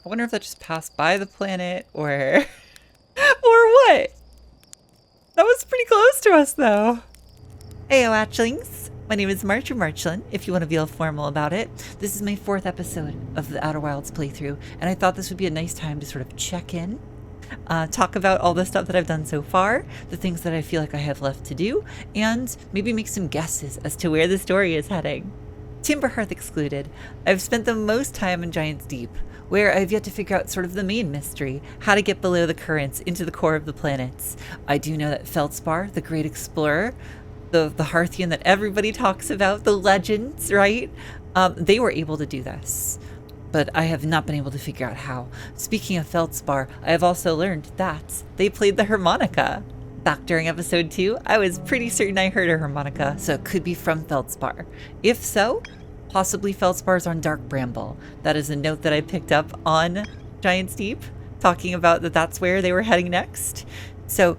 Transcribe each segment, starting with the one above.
I wonder if that just passed by the planet or or what? That was pretty close to us though. Heyo, Hatchlings. My name is Marchalan, if you want to be all formal about it. This is my 4th episode of the Outer Wilds playthrough, and I thought this would be a nice time to sort of check in, talk about all the stuff that I've done so far, the things that I feel like I have left to do, and maybe make some guesses as to where the story is heading. Timberhearth excluded, I've spent the most time in Giant's Deep, where I've yet to figure out sort of the main mystery, how to get below the currents into the core of the planets. I do know that Feldspar, the great explorer, the Hearthian that everybody talks about, the legends, right? They were able to do this, but I have not been able to figure out how. Speaking of Feldspar, I have also learned that they played the harmonica. Back during episode 2, I was pretty certain I heard a harmonica, so it could be from Feldspar. If so, possibly Feldspar's on Dark Bramble. That is a note that I picked up on Giant's Deep, talking about that that's where they were heading next. So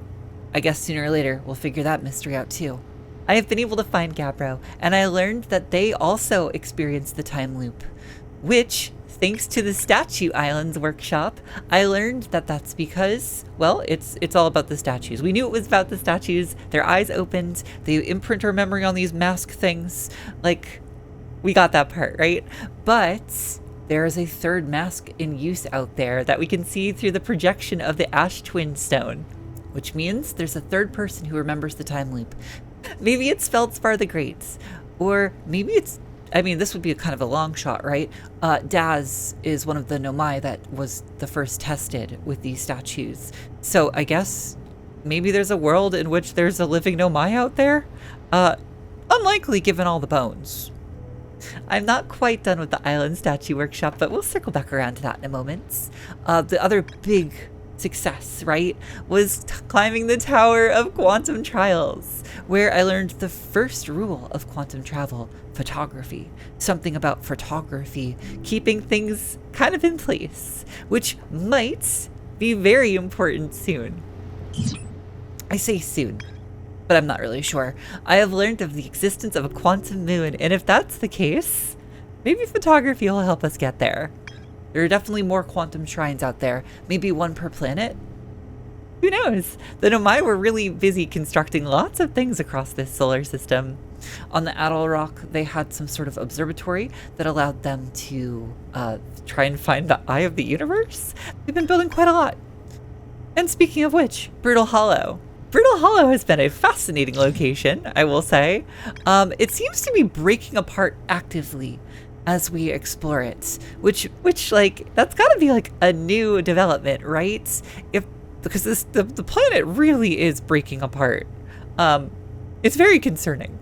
I guess sooner or later we'll figure that mystery out too. I have been able to find Gabbro, and I learned that they also experienced the time loop, which, thanks to the Statue Islands workshop, I learned that that's because, well, it's all about the statues. We knew it was about the statues. Their eyes opened. They imprint our memory on these mask things. Like, we got that part, right? But there is a third mask in use out there that we can see through the projection of the Ash Twin Stone, which means there's a third person who remembers the time loop. Maybe it's Feldspar the Great, or maybe it's, I mean, this would be a kind of a long shot, right? Daz is one of the Nomai that was the first tested with these statues. So I guess maybe there's a world in which there's a living Nomai out there? Unlikely given all the bones. I'm not quite done with the Island Statue Workshop, but we'll circle back around to that in a moment. The other big success, right, was climbing the Tower of Quantum Trials, where I learned the first rule of quantum travel, photography. Something about photography keeping things kind of in place, which might be very important soon. I say soon, but I'm not really sure. I have learned of the existence of a quantum moon, and if that's the case, maybe photography will help us get there. There are definitely more quantum shrines out there, maybe one per planet. Who knows? The Nomai were really busy constructing lots of things across this solar system. On the Atoll Rock, they had some sort of observatory that allowed them to try and find the eye of the universe. They've been building quite a lot. And speaking of which, Brittle Hollow. Brittle Hollow has been a fascinating location, I will say. It seems to be breaking apart actively as we explore it, which like, that's got to be like a new development, right? Because the planet really is breaking apart. It's very concerning.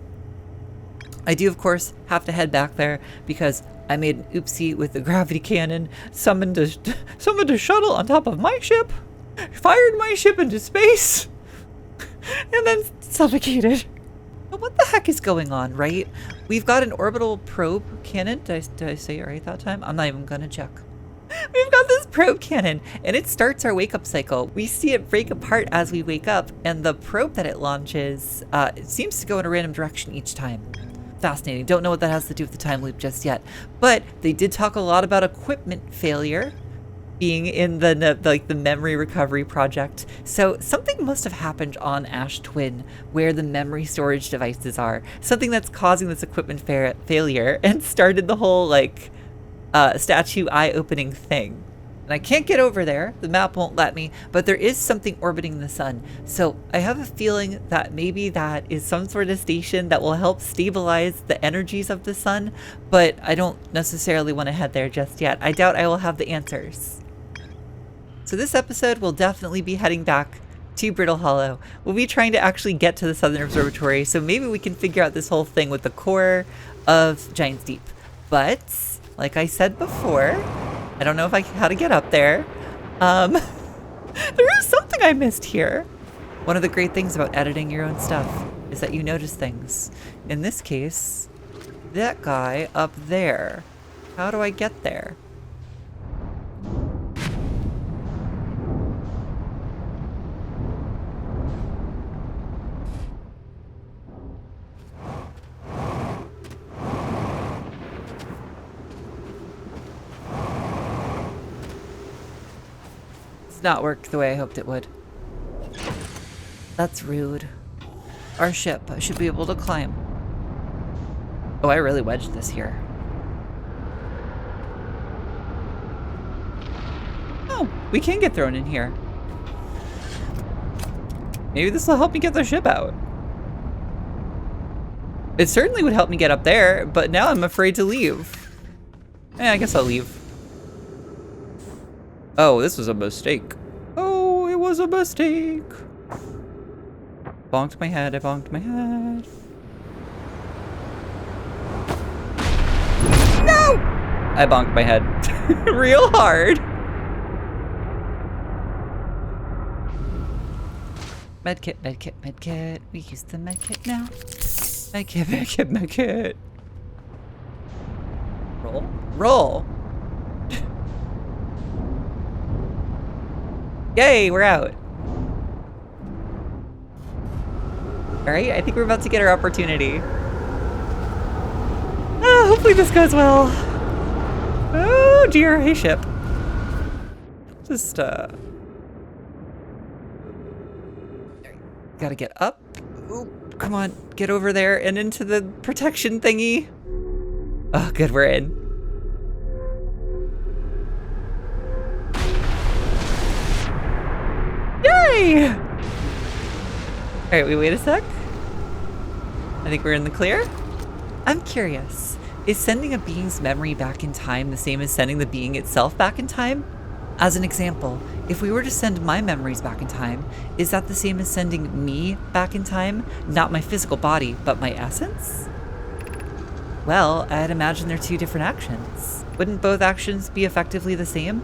I do, of course, have to head back there because I made an oopsie with the gravity cannon, summoned a shuttle on top of my ship, fired my ship into space, and then suffocated. What the heck is going on, right? We've got an orbital probe cannon. Did I say it right that time? I'm not even gonna check. We've got this probe cannon, and it starts our wake-up cycle. We see it break apart as we wake up, and the probe that it launches, it seems to go in a random direction each time. Fascinating. Don't know what that has to do with the time loop just yet. But they did talk a lot about equipment failure being in the memory recovery project. So something must have happened on Ash Twin where the memory storage devices are. Something that's causing this equipment failure and started the whole statue eye-opening thing. And I can't get over there. The map won't let me, but there is something orbiting the sun. So I have a feeling that maybe that is some sort of station that will help stabilize the energies of the sun, but I don't necessarily want to head there just yet. I doubt I will have the answers. So this episode will definitely be heading back to Brittle Hollow. We'll be trying to actually get to the Southern Observatory, so maybe we can figure out this whole thing with the core of Giant's Deep. But, like I said before, I don't know how to get up there. There is something I missed here. One of the great things about editing your own stuff is that you notice things. In this case, that guy up there. How do I get there? not work the way I hoped it would. That's rude. Our ship, I should be able to climb. Oh, I really wedged this here. Oh, we can get thrown in here. Maybe this will help me get the ship out. It certainly would help me get up there, but now I'm afraid to leave. I guess I'll leave. Oh, this was a mistake. Oh, it was a mistake. Bonked my head, I bonked my head. No! I bonked my head real hard. Medkit, medkit, medkit. We use the medkit now. Medkit, medkit, medkit. Roll? Roll! Yay, we're out. Alright, I think we're about to get our opportunity. Hopefully this goes well. Oh dear, hey ship. Just, gotta get up. Ooh, come on, get over there and into the protection thingy. Oh, good, we're in. Yay! Alright, we wait a sec. I think we're in the clear. I'm curious, is sending a being's memory back in time the same as sending the being itself back in time? As an example, if we were to send my memories back in time, is that the same as sending me back in time? Not my physical body, but my essence? Well, I'd imagine they're two different actions. Wouldn't both actions be effectively the same?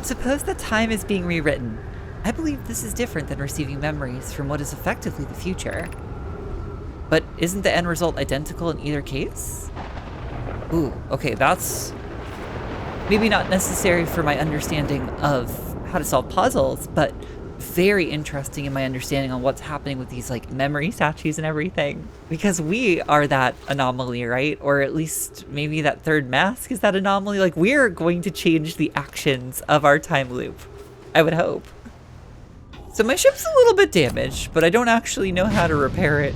Suppose that time is being rewritten. I believe this is different than receiving memories from what is effectively the future. But isn't the end result identical in either case? Ooh, okay, that's maybe not necessary for my understanding of how to solve puzzles, but very interesting in my understanding on what's happening with these like memory statues and everything. Because we are that anomaly, right? Or at least maybe that third mask is that anomaly. Like we're going to change the actions of our time loop, I would hope. So my ship's a little bit damaged, but I don't actually know how to repair it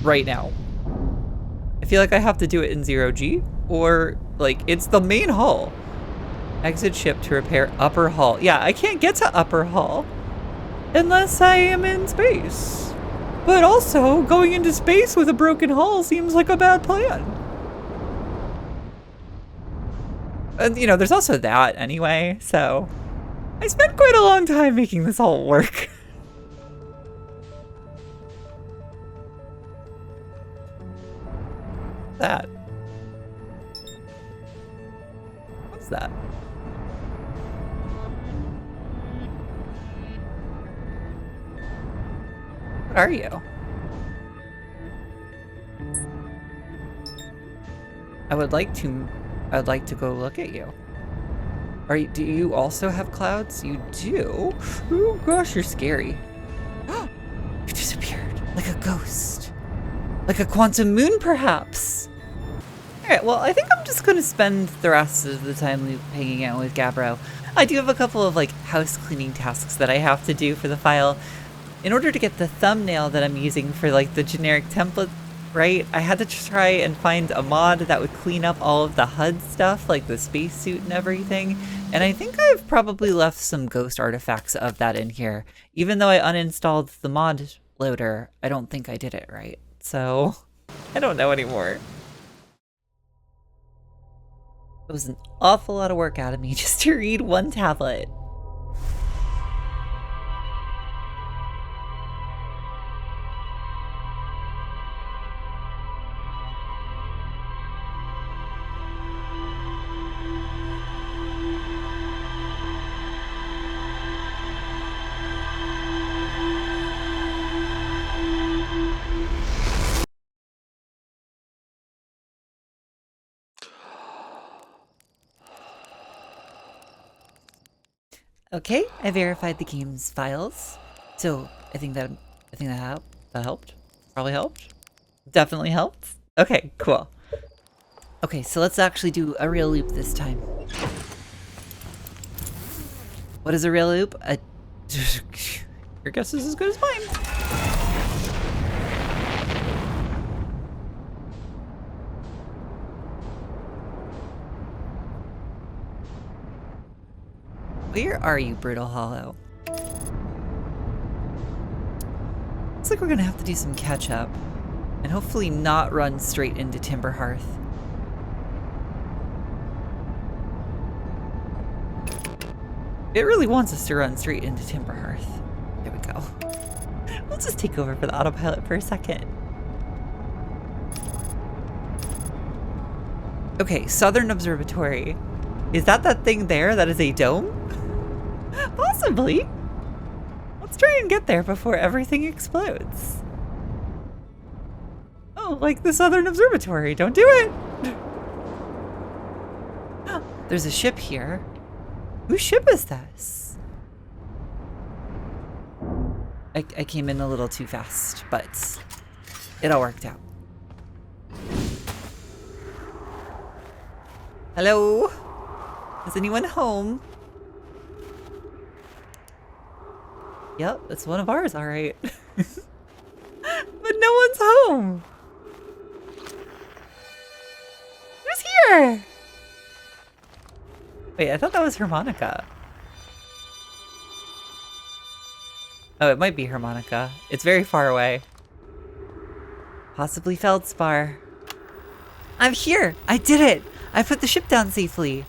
right now. I feel like I have to do it in 0G, or like it's the main hull. Exit ship to repair upper hull. Yeah, I can't get to upper hull unless I am in space. But also, going into space with a broken hull seems like a bad plan. And you know, there's also that anyway, so I spent quite a long time making this all work. That. What's that? What are you? I'd like to go look at you. Do you also have clouds? You do? Oh gosh, you're scary. You disappeared like a ghost. Like a quantum moon, perhaps. Alright, well, I think I'm just gonna spend the rest of the time loop hanging out with Gabbro. I do have a couple of like house cleaning tasks that I have to do for the file. In order to get the thumbnail that I'm using for like the generic template, right, I had to try and find a mod that would clean up all of the HUD stuff, like the spacesuit and everything. And I think I've probably left some ghost artifacts of that in here. Even though I uninstalled the mod loader, I don't think I did it right. So, I don't know anymore. It was an awful lot of work out of me just to read one tablet. Okay, I verified the game's files, so I think that helped. Probably helped. Definitely helped. Okay, cool. Okay, so let's actually do a real loop this time. What is a real loop? Your guess is as good as mine. Where are you, Brittle Hollow? Looks like we're gonna have to do some catch up and hopefully not run straight into Timber Hearth. It really wants us to run straight into Timber Hearth. There we go. We'll just take over for the autopilot for a second. Okay, Southern Observatory. Is that thing there that is a dome? Possibly. Let's try and get there before everything explodes. Oh, like the Southern Observatory. Don't do it. There's a ship here. Whose ship is this? I came in a little too fast, but it all worked out. Hello? Is anyone home? Yep, it's one of ours, all right. But no one's home. Who's here? Wait, I thought that was harmonica. Oh, it might be harmonica. It's very far away. Possibly feldspar. I'm here. I did it. I put the ship down safely.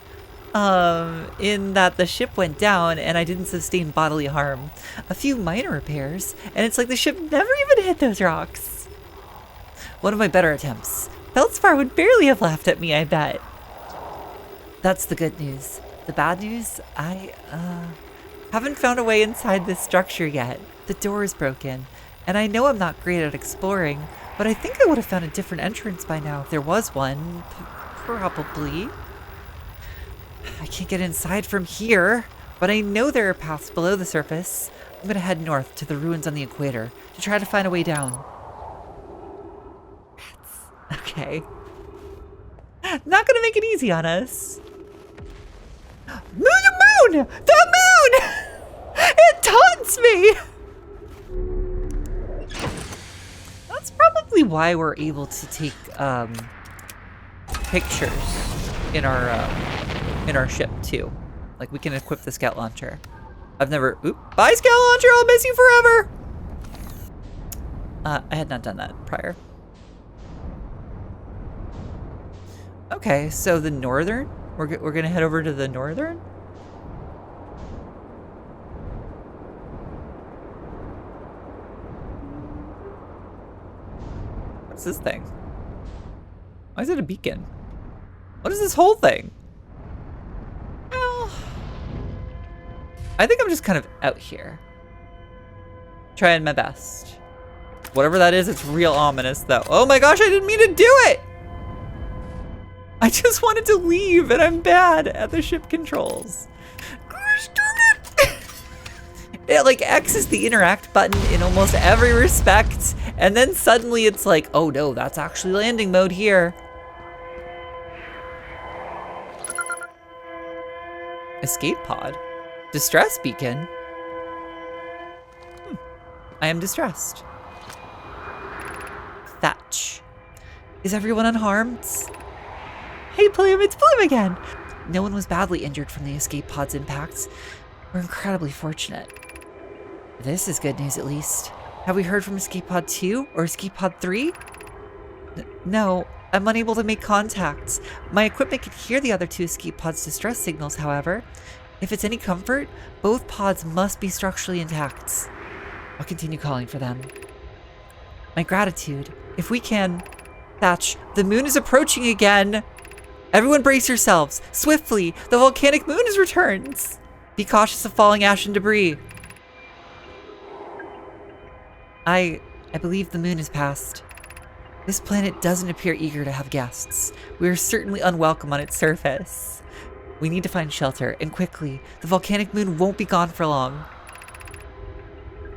In that the ship went down and I didn't sustain bodily harm. A few minor repairs, and it's like the ship never even hit those rocks. One of my better attempts. Feldspar would barely have laughed at me, I bet. That's the good news. The bad news, I haven't found a way inside this structure yet. The door is broken, and I know I'm not great at exploring, but I think I would have found a different entrance by now if there was one. Probably. I can't get inside from here, but I know there are paths below the surface. I'm gonna head north to the ruins on the equator to try to find a way down. Okay. Not gonna make it easy on us. Moon! The moon! It taunts me! That's probably why we're able to take pictures in our ship too. Like we can equip the scout launcher. I've never. Oop! Bye, scout launcher. I'll miss you forever. I had not done that prior. Okay, so the northern. We're gonna head over to the northern. What's this thing? Why is it a beacon? What is this whole thing? Well, I think I'm just kind of out here. Trying my best. Whatever that is, it's real ominous though. Oh my gosh, I didn't mean to do it! I just wanted to leave and I'm bad at the ship controls. Gosh darn it! It like X is the interact button in almost every respect. And then suddenly it's like, oh no, that's actually landing mode here. Escape pod. Distress beacon. I am distressed. Thatch. Is everyone unharmed? Hey Plume, it's Plume again! No one was badly injured from the escape pod's impacts. We're incredibly fortunate. This is good news at least. Have we heard from Escape Pod 2 or Escape Pod 3? No, I'm unable to make contact. My equipment can hear the other two escape pods' distress signals, however. If it's any comfort, both pods must be structurally intact. I'll continue calling for them. My gratitude. If we can... Thatch, the moon is approaching again! Everyone brace yourselves! Swiftly! The volcanic moon has returned! Be cautious of falling ash and debris. I believe the moon has passed. This planet doesn't appear eager to have guests. We are certainly unwelcome on its surface. We need to find shelter, and quickly. The volcanic moon won't be gone for long.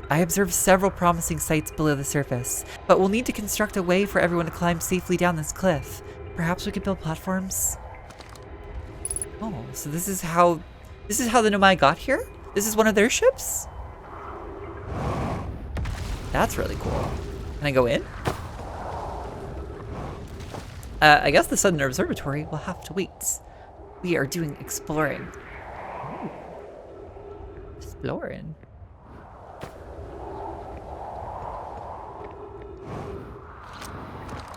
I observed several promising sites below the surface, but we'll need to construct a way for everyone to climb safely down this cliff. Perhaps we could build platforms? Oh, so this is how the Nomai got here? This is one of their ships? That's really cool. Can I go in? I guess the Southern Observatory will have to wait. We are doing exploring. Ooh. Exploring.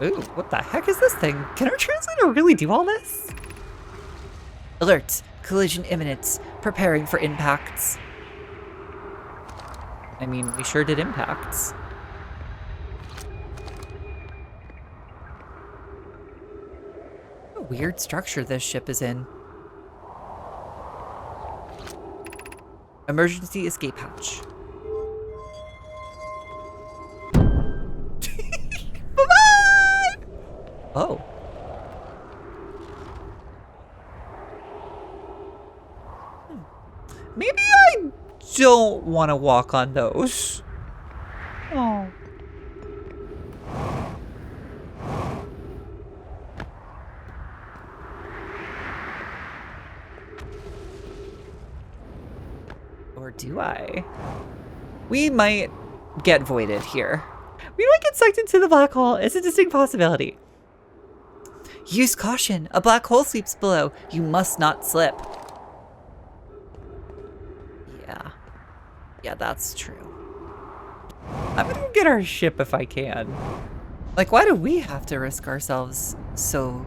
Ooh, what the heck is this thing? Can our translator really do all this? Alert, collision imminent, preparing for impacts. I mean, we sure did impacts. What a weird structure this ship is in. Emergency escape hatch. Bye-bye! Oh. Maybe I don't want to walk on those. Oh. Or do I? We might get voided here. We might get sucked into the black hole. It's a distinct possibility. Use caution. A black hole sleeps below. You must not slip. Yeah, that's true. I'm gonna go get our ship if I can. Like, why do we have to risk ourselves so...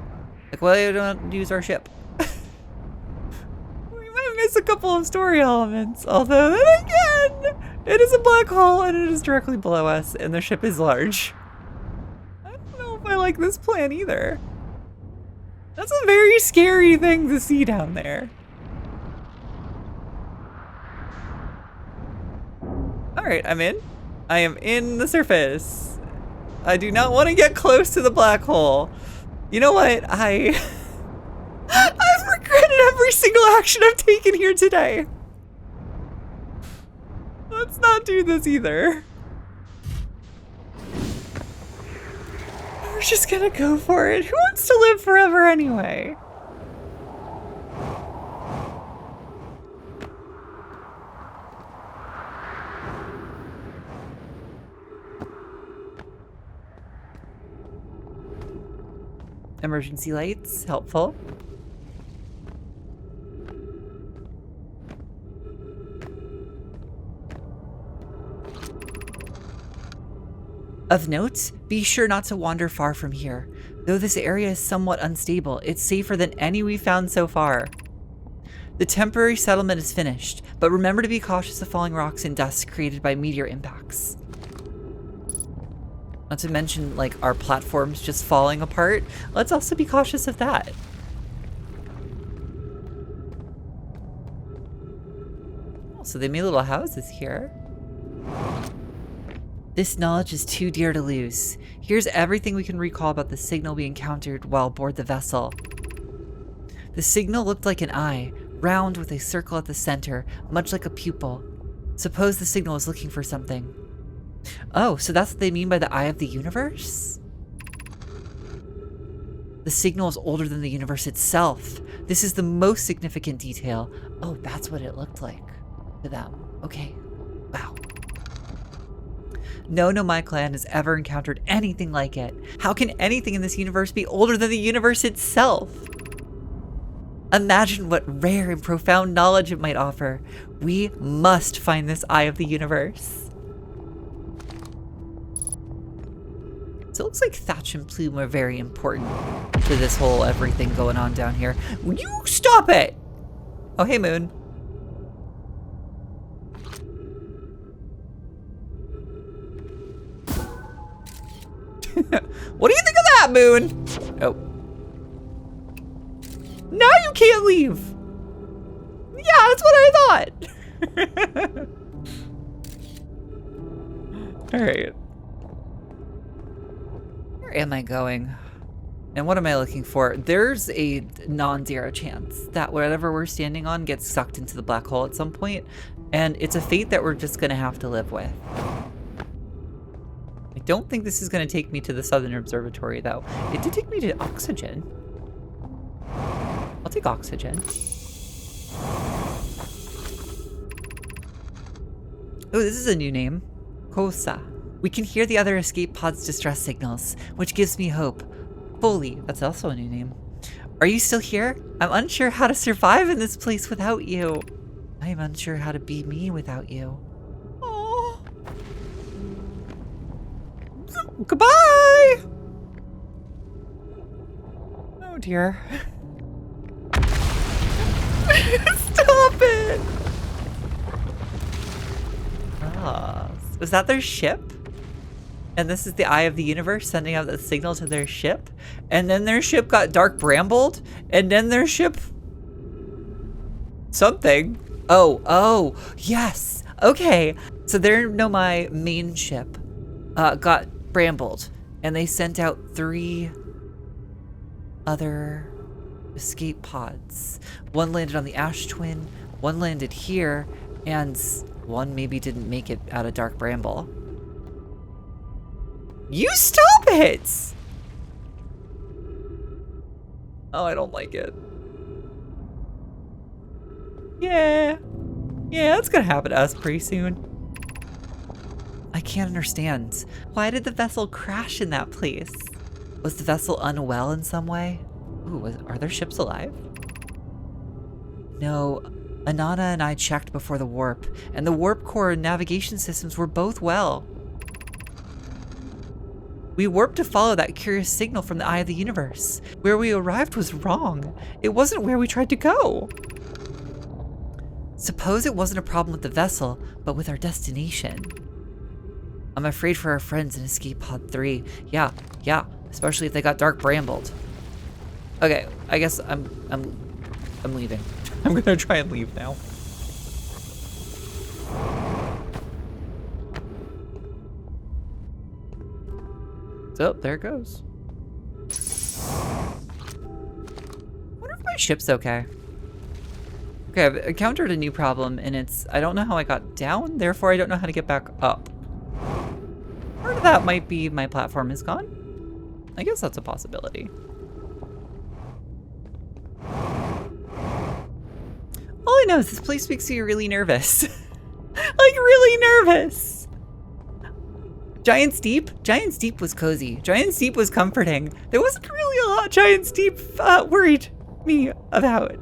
Like, why don't we use our ship? We might miss a couple of story elements. Although, then again, it is a black hole and it is directly below us and the ship is large. I don't know if I like this plan either. That's a very scary thing to see down there. All right, I'm in. I am in the surface. I do not want to get close to the black hole. You know what? I've regretted every single action I've taken here today. Let's not do this either. We're just gonna go for it. Who wants to live forever anyway? Emergency lights, helpful. Of note, be sure not to wander far from here. Though this area is somewhat unstable, it's safer than any we've found so far. The temporary settlement is finished, but remember to be cautious of falling rocks and dust created by meteor impacts. Not to mention, like, our platforms just falling apart. Let's also be cautious of that. Oh, so they made little houses here. This knowledge is too dear to lose. Here's everything we can recall about the signal we encountered while aboard the vessel. The signal looked like an eye, round with a circle at the center, much like a pupil. Suppose the signal is looking for something. Oh, so that's what they mean by the eye of the universe? The signal is older than the universe itself. This is the most significant detail. Oh, that's what it looked like to them. Okay. Wow. No Nomai clan has ever encountered anything like it. How can anything in this universe be older than the universe itself? Imagine what rare and profound knowledge it might offer. We must find this eye of the universe. So it looks like Thatch and Plume are very important to this whole everything going on down here. Will you stop it? Oh, hey, Moon. What do you think of that, Moon? Oh. Now you can't leave. Yeah, that's what I thought. All right. Where am I going? And what am I looking for? There's a non-zero chance that whatever we're standing on gets sucked into the black hole at some point, and it's a fate that we're just gonna have to live with. I don't think this is gonna take me to the Southern Observatory, though. It did take me to oxygen. I'll take oxygen. Oh, this is a new name. Kosa. We can hear the other escape pod's distress signals, which gives me hope. Foley, that's also a new name. Are you still here? I'm unsure how to survive in this place without you. I am unsure how to be me without you. Oh. Goodbye! Oh dear. Stop it! Ah, was that their ship? And this is the eye of the universe sending out the signal to their ship? And then their ship got dark brambled? And then their ship... something. Oh, yes. Okay. So their Nomai main ship got brambled. And they sent out 3 other escape pods. One landed on the Ash Twin, one landed here, and one maybe didn't make it out of Dark Bramble. You stop it! Oh, I don't like it. Yeah, that's gonna happen to us pretty soon. I can't understand. Why did the vessel crash in that place? Was the vessel unwell in some way? Ooh, are their ships alive? No, Anana and I checked before the warp, and the warp core and navigation systems were both well. We warped to follow that curious signal from the eye of the universe. Where we arrived was wrong. It wasn't where we tried to go. Suppose it wasn't a problem with the vessel, but with our destination. I'm afraid for our friends in Escape Pod 3. Yeah, especially if they got dark brambled. Okay, I guess I'm leaving. I'm gonna try and leave now. So, there it goes. Wonder if my ship's okay. Okay, I've encountered a new problem, and it's, I don't know how I got down, therefore I don't know how to get back up. Part of that might be my platform is gone. I guess that's a possibility. All I know is this place makes me really nervous. Like, really nervous. Giant's Deep? Giant's Deep was cozy. Giant's Deep was comforting. There wasn't really a lot Giant's Deep worried me about.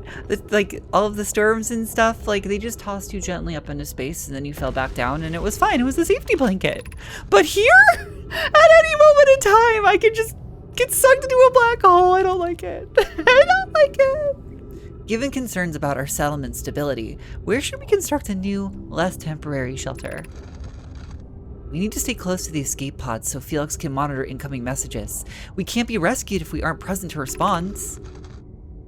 Like, all of the storms and stuff, like, they just tossed you gently up into space and then you fell back down and it was fine. It was a safety blanket. But here, at any moment in time, I could just get sucked into a black hole. I don't like it. I don't like it. Given concerns about our settlement stability, where should we construct a new, less temporary shelter? We need to stay close to the escape pods so Felix can monitor incoming messages. We can't be rescued if we aren't present to respond.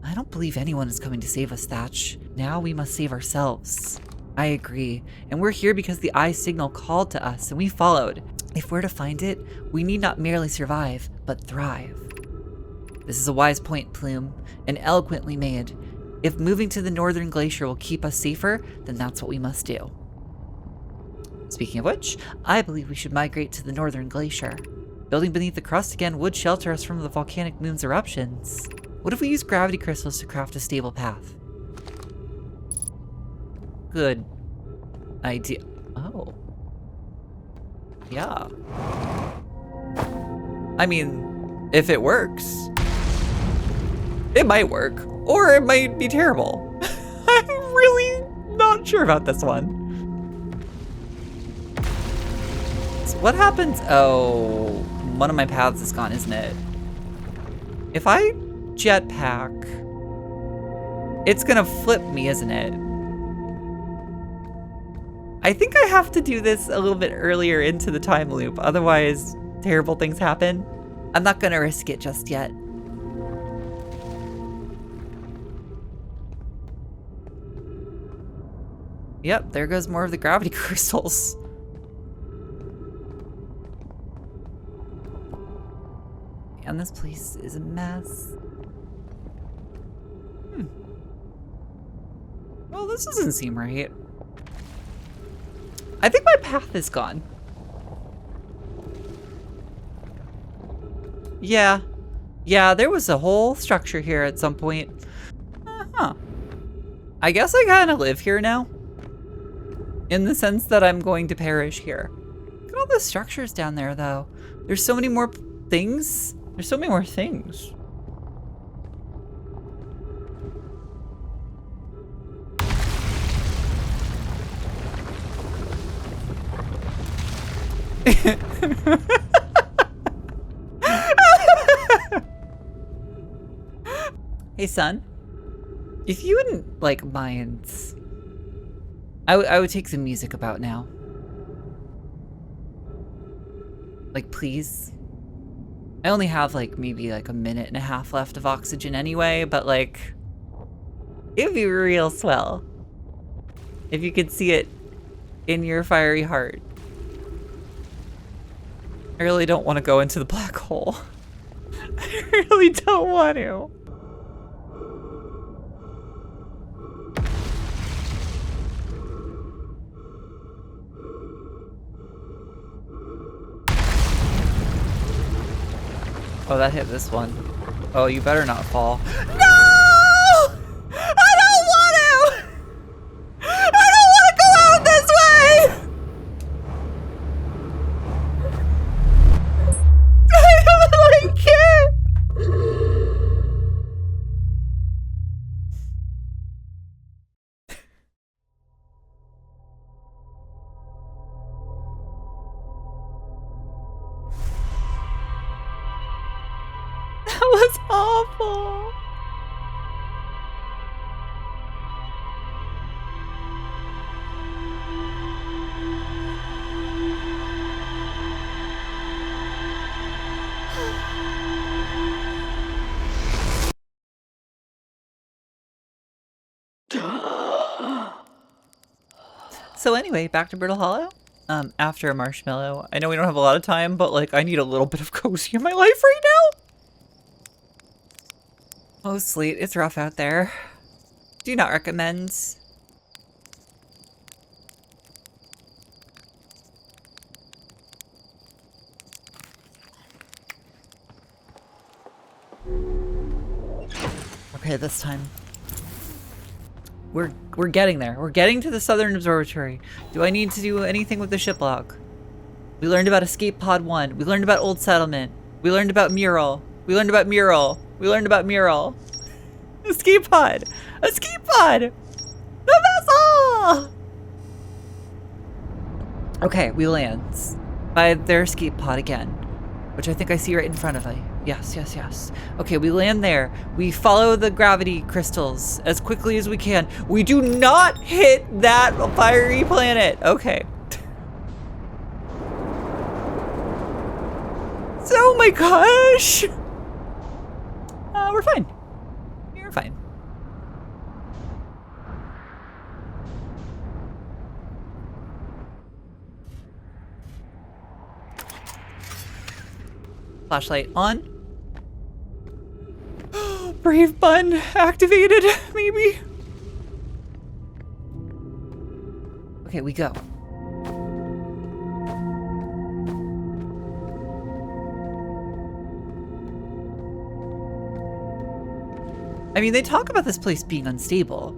I don't believe anyone is coming to save us, Thatch. Now we must save ourselves. I agree, and we're here because the eye signal called to us and we followed. If we're to find it, we need not merely survive, but thrive. This is a wise point, Plume, and eloquently made. If moving to the northern glacier will keep us safer, then that's what we must do. Speaking of which, I believe we should migrate to the northern glacier. Building beneath the crust again would shelter us from the volcanic moon's eruptions. What if we use gravity crystals to craft a stable path? Good idea. Oh. Yeah. I mean, if it works, it might work, or it might be terrible. I'm really not sure about this one. So what happens? Oh, one of my paths is gone, isn't it? If I jetpack, it's gonna flip me, isn't it? I think I have to do this a little bit earlier into the time loop, otherwise terrible things happen. I'm not gonna risk it just yet. Yep, there goes more of the gravity crystals. And this place is a mess. Well, this doesn't seem right. I think my path is gone. Yeah, there was a whole structure here at some point. I guess I kind of live here now. in the sense that I'm going to perish here. Look at all the structures down there, though. There's so many more things. There's so many more things. Hey, son. If you wouldn't like mind, I would take the music about now. Like, please. I only have like maybe like a minute and a half left of oxygen anyway, but like, it'd be real swell if you could see it in your fiery heart. I really don't want to go into the black hole. I really don't want to. Oh, that hit this one. Oh, you better not fall. No! I don't want to! I don't want to go out this way! I don't like it! That was awful. So anyway, back to Brittle Hollow. After a marshmallow. I know we don't have a lot of time, but like I need a little bit of cozy in my life right now. Oh, sleet. It's rough out there. Do not recommend. Okay, this time. We're getting there. We're getting to the Southern Observatory. Do I need to do anything with the ship log? We learned about Escape Pod 1. We learned about Old Settlement. We learned about Mural. We learned about Mural. We learned about Mural. Escape Pod! Escape Pod! The vessel! Okay, we land by their escape pod again, which I think I see right in front of me. Yes, yes, yes. Okay, we land there. We follow the gravity crystals as quickly as we can. We do not hit that fiery planet. Okay. Oh my gosh! We're fine. We're fine. Flashlight on. Brave button activated, maybe? Okay, we go. I mean, they talk about this place being unstable,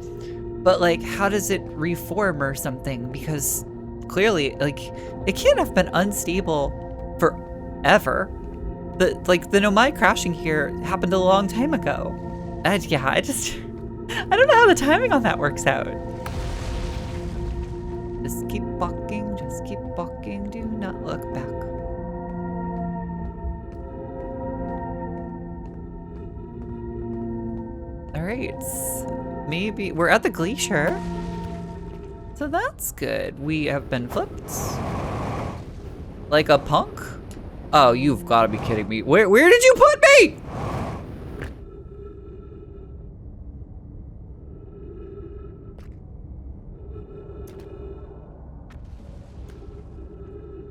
but like, how does it reform or something? Because clearly, like, it can't have been unstable forever. The Nomai crashing here happened a long time ago. Yeah, I don't know how the timing on that works out. Just keep walking, do not look back. All right, maybe we're at the glacier. So that's good. We have been flipped. Like a punk? Oh, you've got to be kidding me. Where did you put me?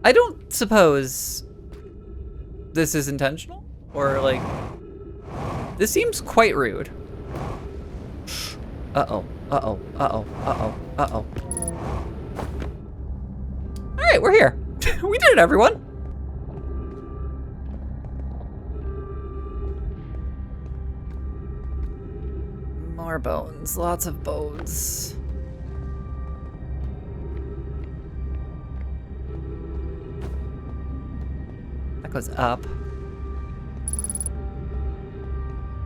I don't suppose this is intentional, or like, this seems quite rude. Uh-oh, uh-oh, uh-oh, uh-oh, uh-oh. All right, we're here. We did it, everyone. More bones, lots of bones. goes up.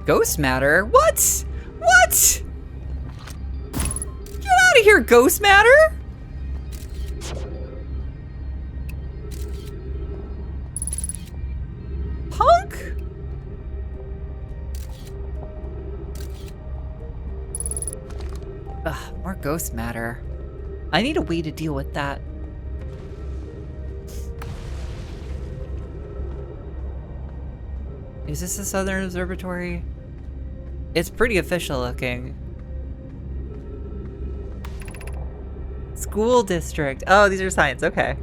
Ghost matter? What? What? Get out of here, ghost matter! Punk? Ugh, more ghost matter. I need a way to deal with that. Is this the Southern Observatory? It's pretty official looking. School district. Oh, these are signs. Okay.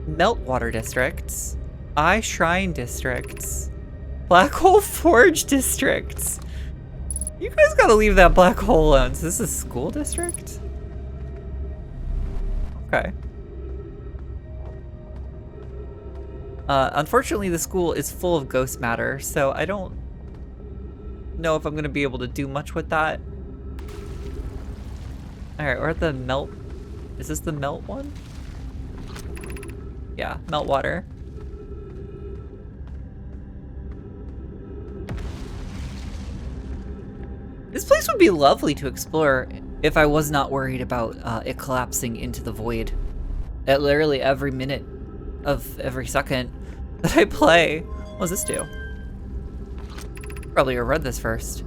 Meltwater districts. Eye Shrine districts. Black Hole Forge districts. You guys gotta leave that black hole alone. So this is school district? Okay. Unfortunately, the school is full of ghost matter, so I don't know if I'm gonna be able to do much with that. Alright, we're at the melt. Is this the melt one? Yeah, meltwater. This place would be lovely to explore if I was not worried about it collapsing into the void at literally every minute of every second that I play. What does this do? Probably read this first.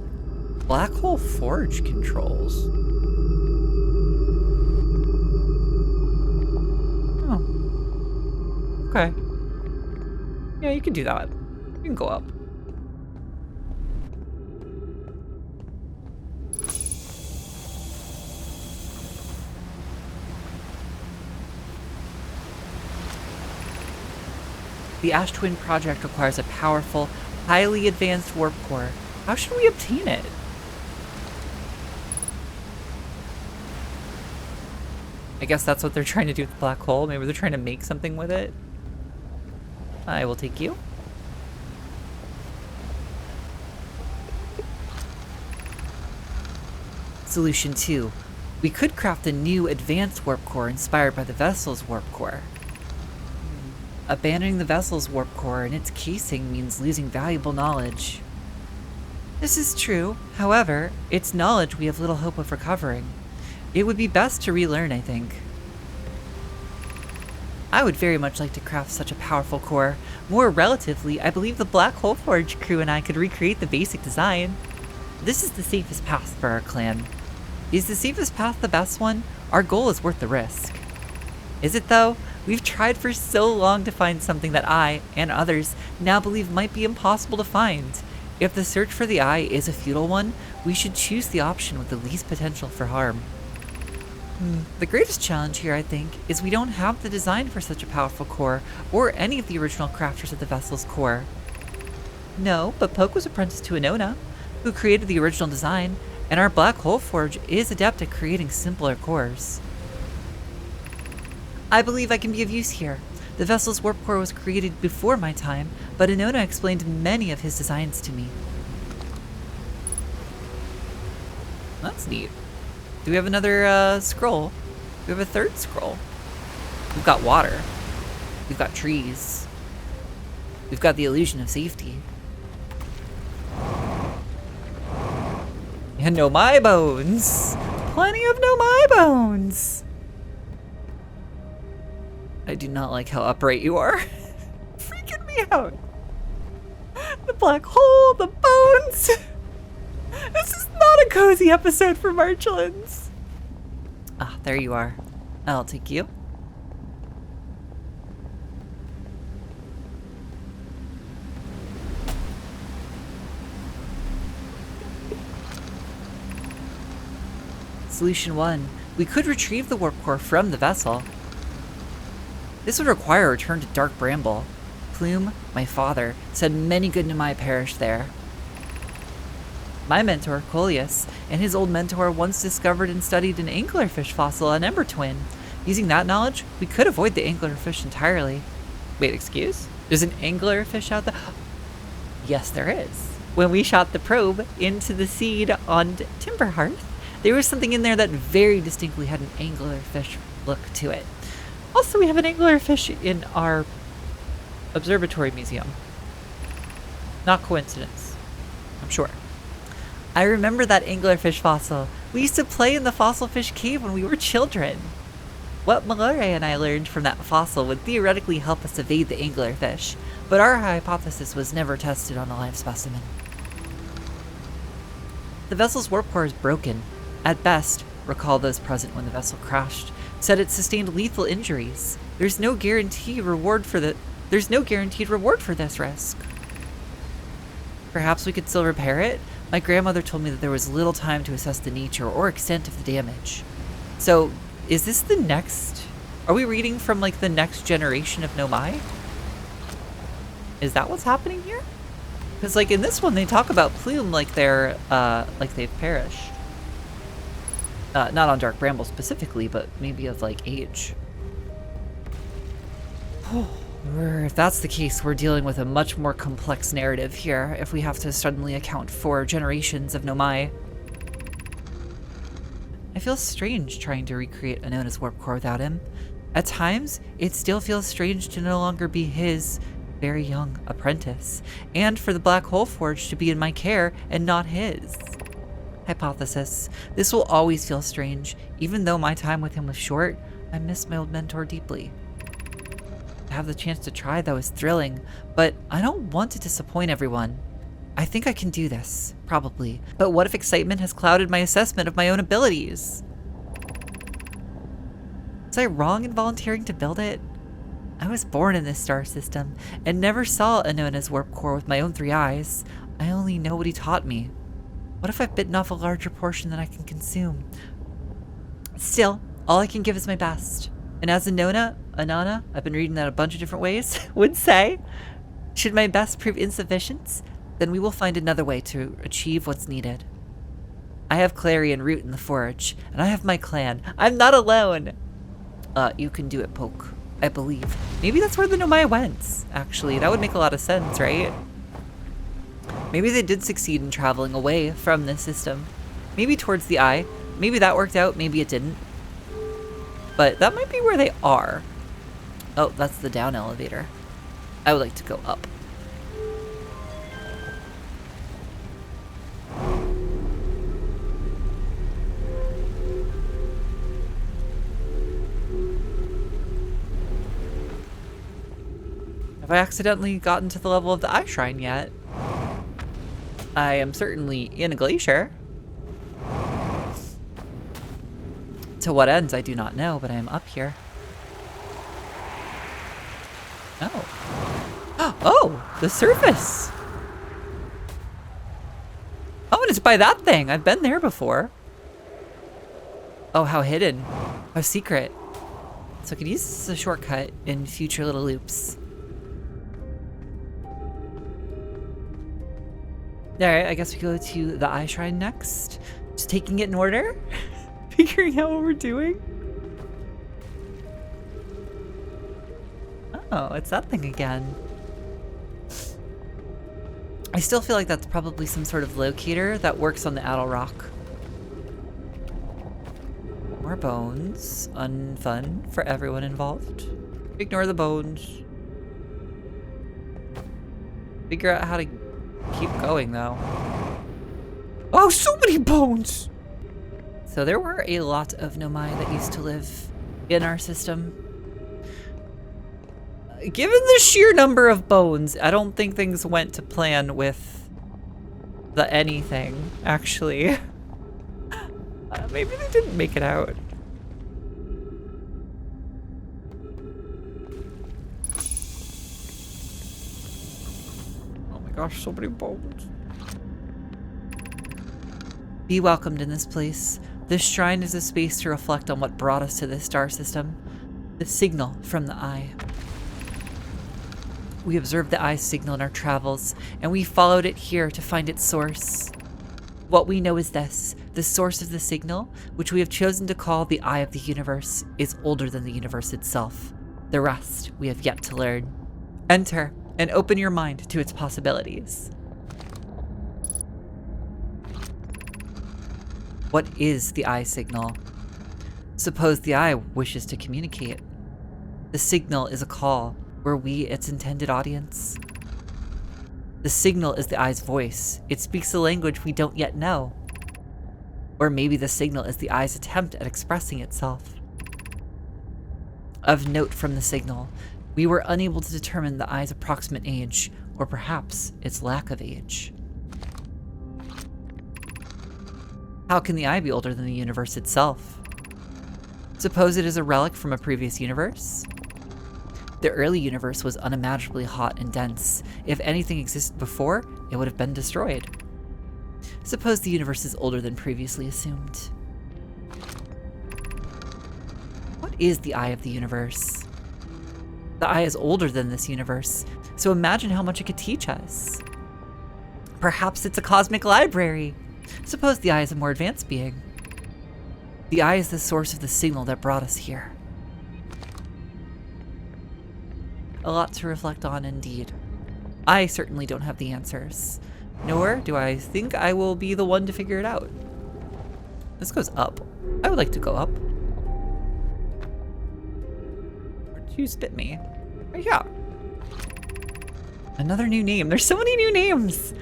Black Hole Forge controls. Oh. Okay. Yeah, you can do that. You can go up. The Ash Twin project requires a powerful, highly advanced warp core. How should we obtain it? I guess that's what they're trying to do with the black hole. Maybe they're trying to make something with it. I will take you. Solution 2. We could craft a new advanced warp core inspired by the vessel's warp core. Abandoning the vessel's warp core and its casing means losing valuable knowledge. This is true. However, it's knowledge we have little hope of recovering. It would be best to relearn, I think. I would very much like to craft such a powerful core. More relatively, I believe the Black Hole Forge crew and I could recreate the basic design. This is the safest path for our clan. Is the safest path the best one? Our goal is worth the risk. Is it though? We've tried for so long to find something that I, and others, now believe might be impossible to find. If the search for the eye is a futile one, we should choose the option with the least potential for harm. The greatest challenge here, I think, is we don't have the design for such a powerful core, or any of the original crafters of the vessel's core. No, but Poke was apprenticed to Anona, who created the original design, and our Black Hole Forge is adept at creating simpler cores. I believe I can be of use here. The vessel's warp core was created before my time, but Anona explained many of his designs to me. That's neat. Do we have another scroll? We have a third scroll. We've got water. We've got trees. We've got the illusion of safety. And no my bones. Plenty of no my bones. I do not like how upright you are. Freaking me out. The black hole, the bones. This is not a cozy episode for Marchalans. Ah, there you are. I'll take you. Solution 1. We could retrieve the warp core from the vessel. This would require a return to Dark Bramble. Plume, my father, said many good Nemai perished there. My mentor, Coleus, and his old mentor once discovered and studied an anglerfish fossil on Ember Twin. Using that knowledge, we could avoid the anglerfish entirely. Wait, excuse? There's an anglerfish out there? Yes, there is. When we shot the probe into the seed on Timberhearth, there was something in there that very distinctly had an anglerfish look to it. Also, we have an anglerfish in our observatory museum. Not coincidence, I'm sure. I remember that anglerfish fossil. We used to play in the fossil fish cave when we were children. What Mallory and I learned from that fossil would theoretically help us evade the anglerfish, but our hypothesis was never tested on a live specimen. The vessel's warp core is broken. At best, recall those present when the vessel crashed, said it sustained lethal injuries. There's no guaranteed reward for this risk. Perhaps we could still repair it? My grandmother told me that there was little time to assess the nature or extent of the damage. So, is this the next... Are we reading from, like, the next generation of Nomai? Is that what's happening here? Because, like, in this one, they talk about Plume like they're, like they've perished. Not on Dark Bramble specifically, but maybe of, like, age. If that's the case, we're dealing with a much more complex narrative here if we have to suddenly account for generations of Nomai. I feel strange trying to recreate Anona's warp core without him. At times, it still feels strange to no longer be his very young apprentice, and for the Black Hole Forge to be in my care and not his. Hypothesis. This will always feel strange. Even though my time with him was short, I miss my old mentor deeply. To have the chance to try, though, is thrilling, but I don't want to disappoint everyone. I think I can do this, probably, but what if excitement has clouded my assessment of my own abilities? Was I wrong in volunteering to build it? I was born in this star system, and never saw Anona's warp core with my own 3 eyes. I only know what he taught me. What if I've bitten off a larger portion than I can consume? Still, all I can give is my best. And as Anona, I've been reading that a bunch of different ways, would say, should my best prove insufficient, then we will find another way to achieve what's needed. I have Clary and Root in the forge, and I have my clan. I'm not alone! You can do it, Poke. I believe. Maybe that's where the Nomai went, actually. That would make a lot of sense, right? Maybe they did succeed in traveling away from this system. Maybe towards the eye. Maybe that worked out, maybe it didn't. But that might be where they are. Oh, that's the down elevator. I would like to go up. Have I accidentally gotten to the level of the Eye Shrine yet? I am certainly in a glacier. To what ends, I do not know, but I am up here. Oh. Oh, the surface. Oh, and it's by that thing. I've been there before. Oh, how hidden. How secret. So I could use this as a shortcut in future little loops. Alright, I guess we go to the Eye Shrine next. Just taking it in order. Figuring out what we're doing. Oh, it's that thing again. I still feel like that's probably some sort of locator that works on the Addle Rock. More bones. Unfun for everyone involved. Ignore the bones. Figure out how to keep going, though. Oh, so many bones! So there were a lot of Nomai that used to live in our system. Given the sheer number of bones, I don't think things went to plan with the anything, actually. Maybe they didn't make it out. Oh my gosh, so many bones. Be welcomed in this place. This shrine is a space to reflect on what brought us to this star system. The signal from the Eye. We observed the Eye's signal in our travels, and we followed it here to find its source. What we know is this. The source of the signal, which we have chosen to call the Eye of the Universe, is older than the universe itself. The rest we have yet to learn. Enter, and open your mind to its possibilities. What is the Eye signal? Suppose the Eye wishes to communicate. The signal is a call. Were we its intended audience? The signal is the eye's voice. It speaks a language we don't yet know. Or maybe the signal is the eye's attempt at expressing itself. Of note from the signal, we were unable to determine the eye's approximate age, or perhaps its lack of age. How can the eye be older than the universe itself? Suppose it is a relic from a previous universe? The early universe was unimaginably hot and dense. If anything existed before, it would have been destroyed. Suppose the universe is older than previously assumed. What is the eye of the universe? The eye is older than this universe, so imagine how much it could teach us. Perhaps it's a cosmic library. Suppose the eye is a more advanced being. The eye is the source of the signal that brought us here. A lot to reflect on indeed. I certainly don't have the answers, nor do I think I will be the one to figure it out. This goes up. I would like to go up. Where'd you spit me? Oh yeah. Another new name. There's so many new names.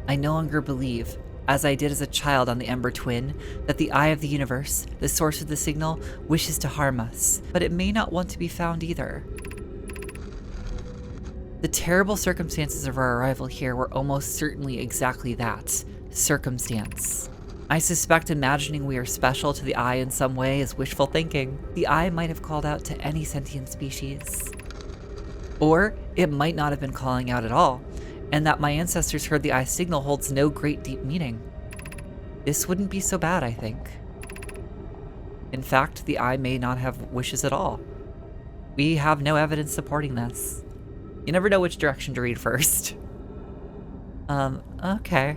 I no longer believe, as I did as a child on the Ember Twin, that the eye of the universe, the source of the signal, wishes to harm us, but it may not want to be found either. The terrible circumstances of our arrival here were almost certainly exactly that, circumstance. I suspect imagining we are special to the eye in some way is wishful thinking. The eye might have called out to any sentient species. Or it might not have been calling out at all, and that my ancestors heard the eye's signal holds no great deep meaning. This wouldn't be so bad, I think. In fact, the eye may not have wishes at all. We have no evidence supporting this. You never know which direction to read first. Okay.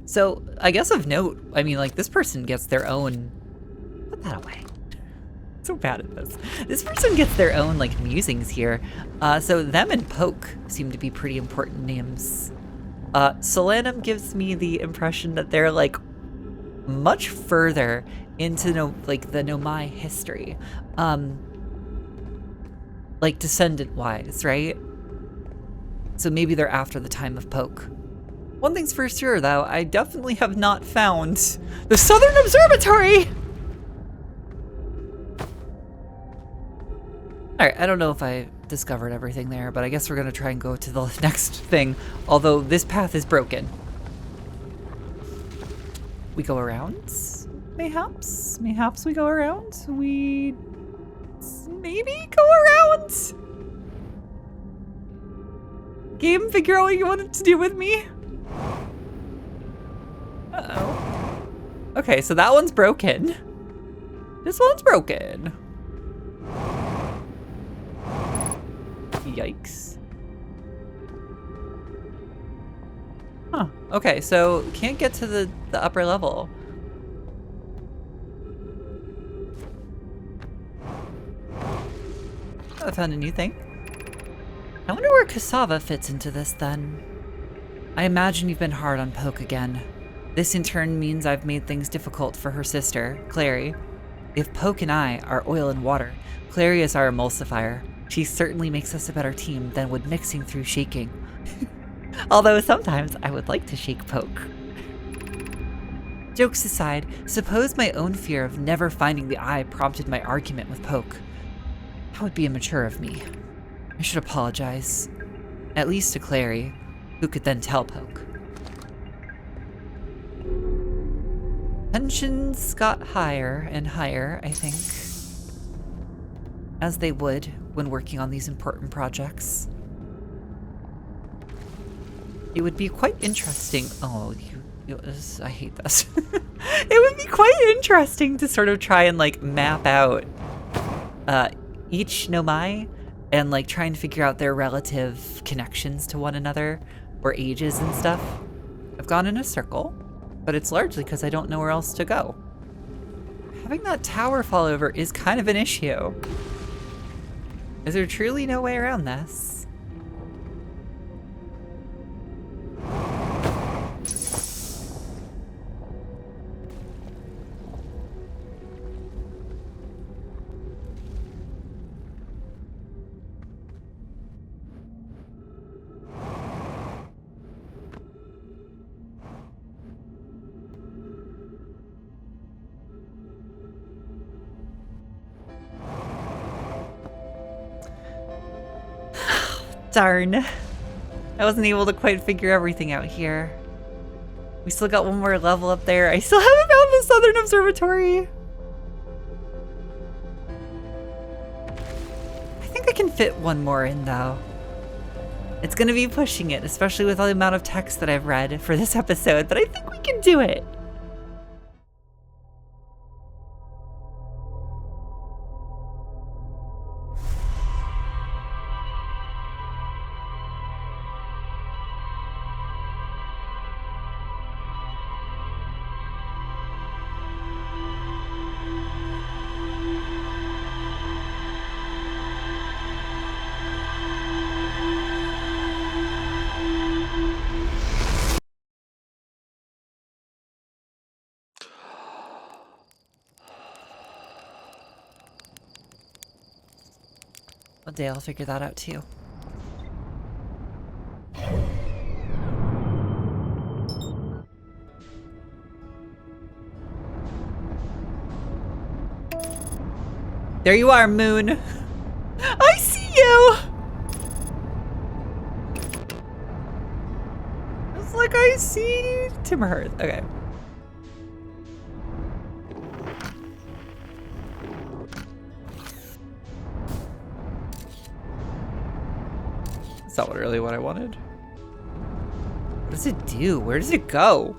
So, I guess of note, I mean, like, this person gets their own... Put that away. So bad at this. This person gets their own, like, musings here. So them and Poke seem to be pretty important names. Solanum gives me the impression that they're, like, much further into, the Nomai history. Like, descendant-wise, right? So maybe they're after the time of Poke. One thing's for sure, though, I definitely have not found the Southern Observatory! Alright, I don't know if I discovered everything there, but I guess we're gonna try and go to the next thing, although this path is broken. We go around? Mayhaps? Mayhaps we go around? We... maybe go around? Game, figure out what you wanted to do with me? Uh-oh. Okay, so that one's broken. This one's broken. Yikes. Huh. Okay, so can't get to the upper level. I found a new thing. I wonder where cassava fits into this then. I imagine you've been hard on Poke again. This in turn means I've made things difficult for her sister, Clary. If Poke and I are oil and water, Clary is our emulsifier. She certainly makes us a better team than would mixing through shaking. Although sometimes I would like to shake Poke. Jokes aside, suppose my own fear of never finding the eye prompted my argument with Poke. That would be immature of me. I should apologize. At least to Clary, who could then tell Poke. Tensions got higher and higher, I think. As they would when working on these important projects. It would be quite interesting. Oh, I hate this. It would be quite interesting to sort of try and like map out each Nomai and like try and figure out their relative connections to one another or ages and stuff. I've gone in a circle, but it's largely because I don't know where else to go. Having that tower fall over is kind of an issue. Is there truly no way around this? Darn. I wasn't able to quite figure everything out here. We still got one more level up there. I still haven't found the Southern Observatory. I think I can fit one more in though. It's gonna be pushing it, especially with all the amount of text that I've read for this episode, but I think we can do it. One day I'll figure that out too. There you are, Moon. I see you! It's like I see Timberhearth. Okay. That's not really what I wanted. What does it do? Where does it go?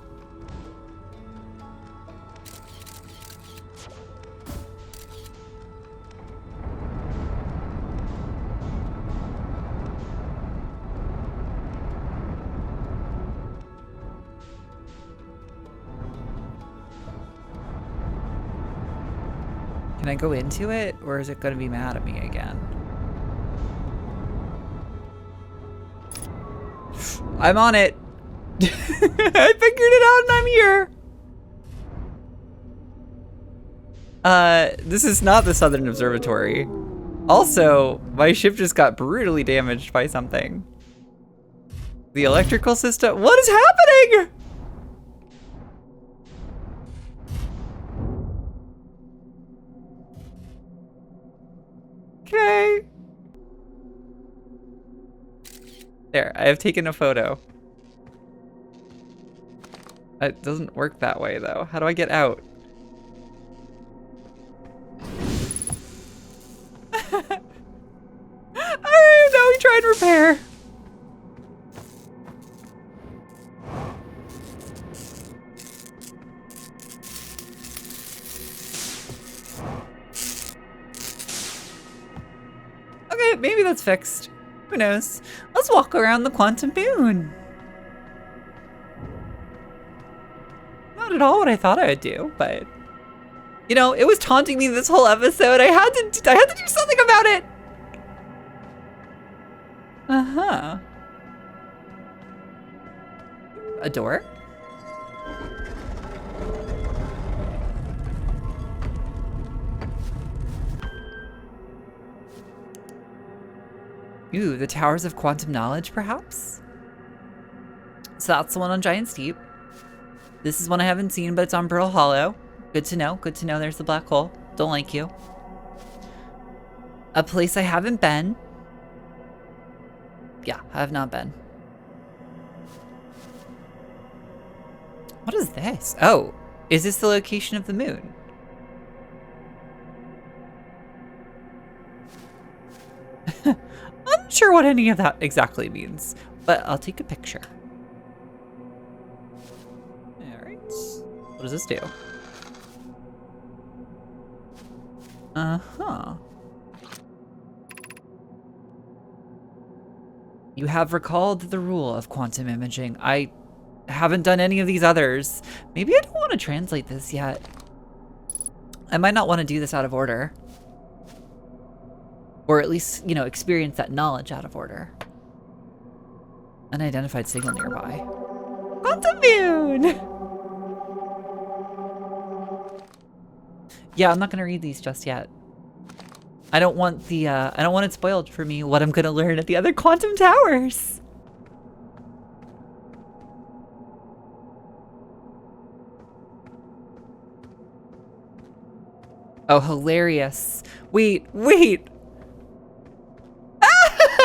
Can I go into it, or is it going to be mad at me again? I'm on it. I figured it out and I'm here. This is not the Southern Observatory. Also, my ship just got brutally damaged by something. The electrical system. What is happening? Okay. There, I have taken a photo. It doesn't work that way though. How do I get out? Alright, now we try and repair. Okay, maybe that's fixed. Who knows? Let's walk around the quantum moon. Not at all what I thought I would do, but you know, it was taunting me this whole episode. I had to do something about it. Uh-huh. A door? Ooh, the Towers of Quantum Knowledge, perhaps? So that's the one on Giant Steep. This is one I haven't seen, but it's on Brittle Hollow. Good to know. Good to know there's the black hole. Don't like you. A place I haven't been. Yeah, I have not been. What is this? Oh, is this the location of the moon? I'm not sure what any of that exactly means, but I'll take a picture. Alright. What does this do? Uh-huh. You have recalled the rule of quantum imaging. I haven't done any of these others. Maybe I don't want to translate this yet. I might not want to do this out of order. Or at least, you know, experience that knowledge out of order. Unidentified signal nearby. Quantum moon! Yeah, I'm not gonna read these just yet. I don't want the, I don't want it spoiled for me what I'm gonna learn at the other quantum towers. Oh, hilarious. Wait.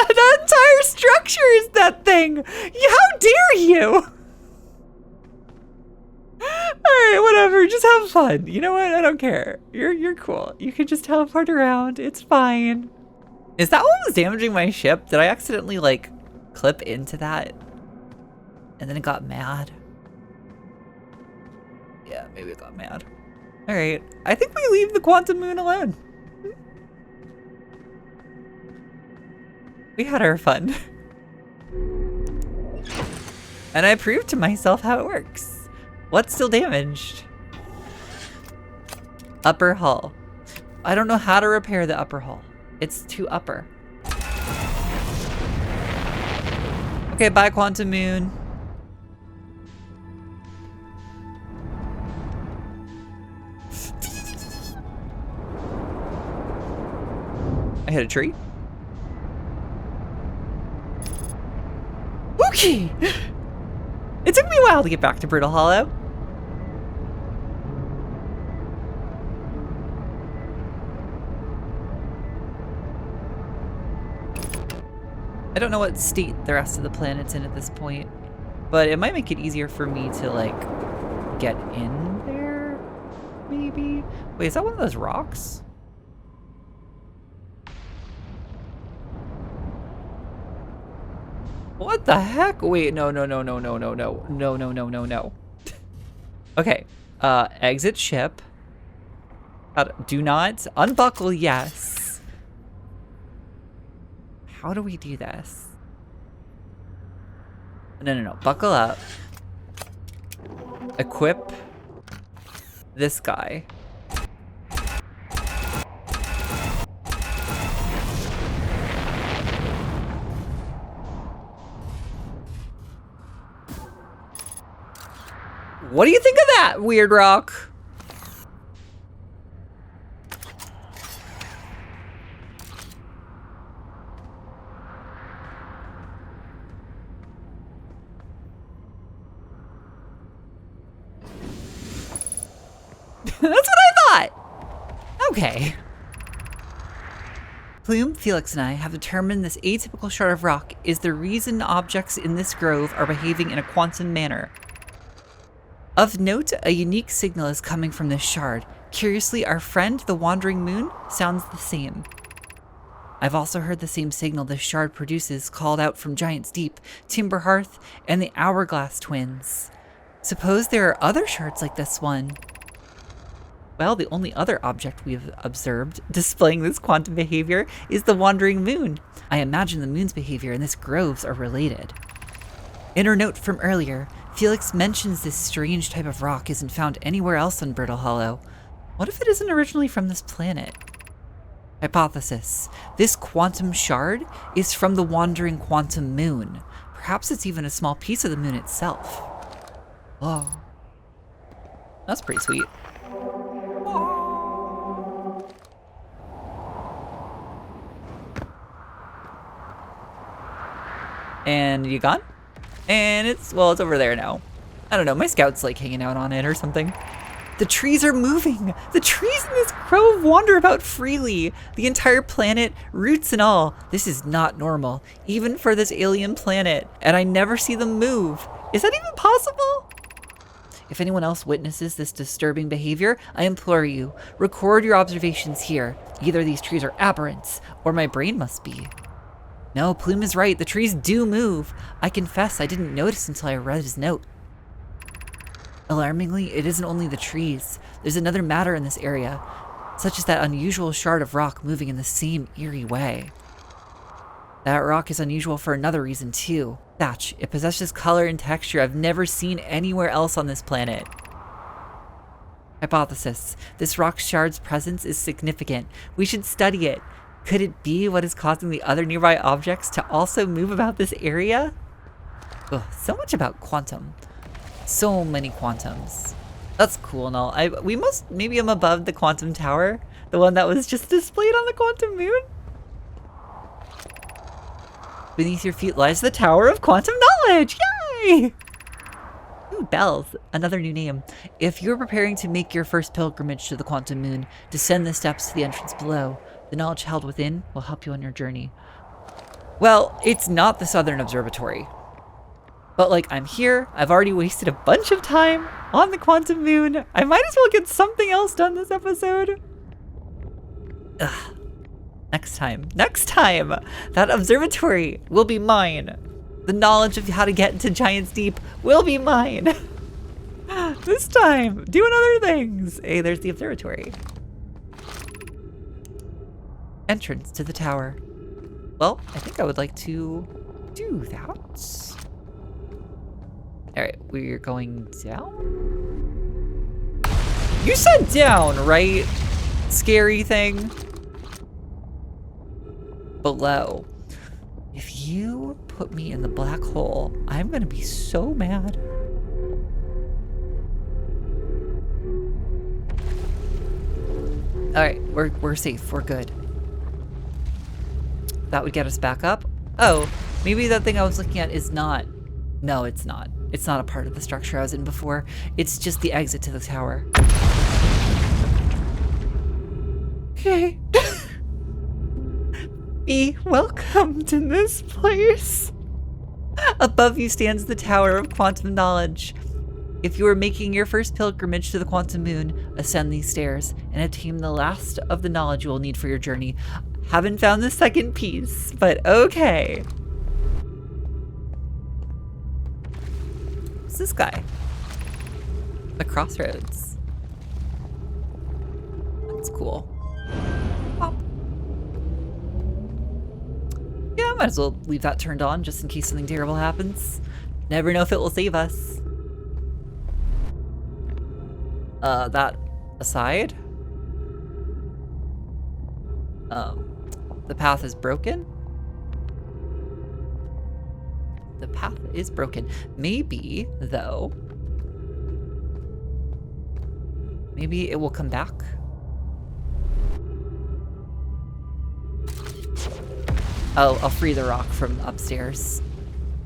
The entire structure is that thing? How dare you? Alright, whatever, just have fun. You know what? I don't care. You're cool. You can just teleport around. It's fine. Is that what was damaging my ship? Did I accidentally, like, clip into that? And then it got mad? Yeah, maybe it got mad. Alright, I think we leave the quantum moon alone. We had our fun. And I proved to myself how it works. What's still damaged? Upper hull. I don't know how to repair the upper hull. It's too upper. Okay, bye quantum moon. I hit a tree. Okay. It took me a while to get back to Brittle Hollow. I don't know what state the rest of the planet's in at this point, but it might make it easier for me to, like, get in there, maybe? Wait, is that one of those rocks? What the heck? Wait, no. Okay, exit ship. Do not unbuckle, yes. How do we do this? No. Buckle up. Equip this guy. What do you think of that, weird rock? That's what I thought! Okay. Plume, Felix, and I have determined this atypical shard of rock is the reason objects in this grove are behaving in a quantum manner. Of note, a unique signal is coming from this shard. Curiously, our friend, the Wandering Moon, sounds the same. I've also heard the same signal this shard produces called out from Giant's Deep, Timber Hearth, and the Hourglass Twins. Suppose there are other shards like this one. Well, the only other object we've observed displaying this quantum behavior is the Wandering Moon. I imagine the moon's behavior and this groves are related. Inner note from earlier, Felix mentions this strange type of rock isn't found anywhere else on Brittle Hollow. What if it isn't originally from this planet? Hypothesis. This quantum shard is from the wandering quantum moon. Perhaps it's even a small piece of the moon itself. Whoa. That's pretty sweet. And you gone? And it's over there now. I don't know, my scout's like hanging out on it or something. The trees are moving! The trees in this grove wander about freely! The entire planet, roots and all. This is not normal, even for this alien planet. And I never see them move. Is that even possible? If anyone else witnesses this disturbing behavior, I implore you, record your observations here. Either these trees are aberrants, or my brain must be. No, Plume is right. The trees do move. I confess I didn't notice until I read his note. Alarmingly, it isn't only the trees. There's another matter in this area, such as that unusual shard of rock moving in the same eerie way. That rock is unusual for another reason too. Thatch, it possesses color and texture I've never seen anywhere else on this planet. Hypothesis. This rock shard's presence is significant. We should study it. Could it be what is causing the other nearby objects to also move about this area? Ugh, so much about quantum. So many quantums. That's cool and all. Maybe I'm above the quantum tower, the one that was just displayed on the quantum moon. Beneath your feet lies the Tower of Quantum Knowledge. Yay! Ooh, bells, another new name. If you're preparing to make your first pilgrimage to the quantum moon, descend the steps to the entrance below. The knowledge held within will help you on your journey. Well, it's not the Southern Observatory. But like, I'm here. I've already wasted a bunch of time on the quantum moon. I might as well get something else done this episode. Ugh. Next time, that observatory will be mine. The knowledge of how to get into Giant's Deep will be mine. This time, doing other things. Hey, there's the observatory. Entrance to the tower. Well, I think I would like to do that. All right, we're going down. You said down, right? Scary thing. Below. If you put me in the black hole, I'm gonna be so mad. All right, we're safe. We're good. That would get us back up. Oh, maybe that thing I was looking at is not. No, it's not. It's not a part of the structure I was in before. It's just the exit to the tower. Okay. Be welcomed in this place. Above you stands the Tower of Quantum Knowledge. If you are making your first pilgrimage to the quantum moon, ascend these stairs and obtain the last of the knowledge you will need for your journey. Haven't found the second piece, but okay. What's this guy? The crossroads. That's cool. Pop. Yeah, might as well leave that turned on just in case something terrible happens. Never know if it will save us. That aside. The path is broken. The path is broken. Maybe, though. Maybe it will come back. Oh, I'll free the rock from upstairs.